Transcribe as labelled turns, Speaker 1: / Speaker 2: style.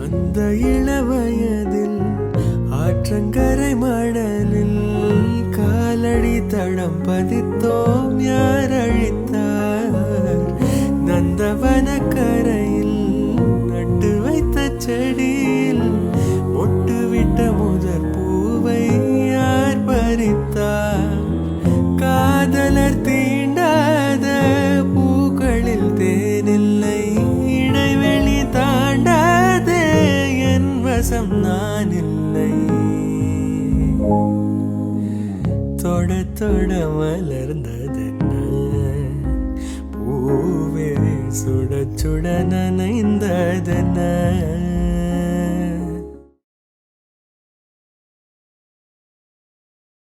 Speaker 1: அந்த இளவயதில் ஆற்றங்கரை மணலில் காலடி தடம் பதித்தோம். யார் அழித்தார்? நந்தவன கரையில் நட்டு வைத்த செடியில் மொட்டுவிட்ட முதற் பூவை யார் பறித்தார்? காதலர் தீண்டாத பூக்களில் தேனில்லை. இடைவெளி தாண்டாதே, என் வசம் நான் இல்லை. தொட தொட மலர்ந்ததென்ன பூவே, சுட சுட நனைந்ததென்ன.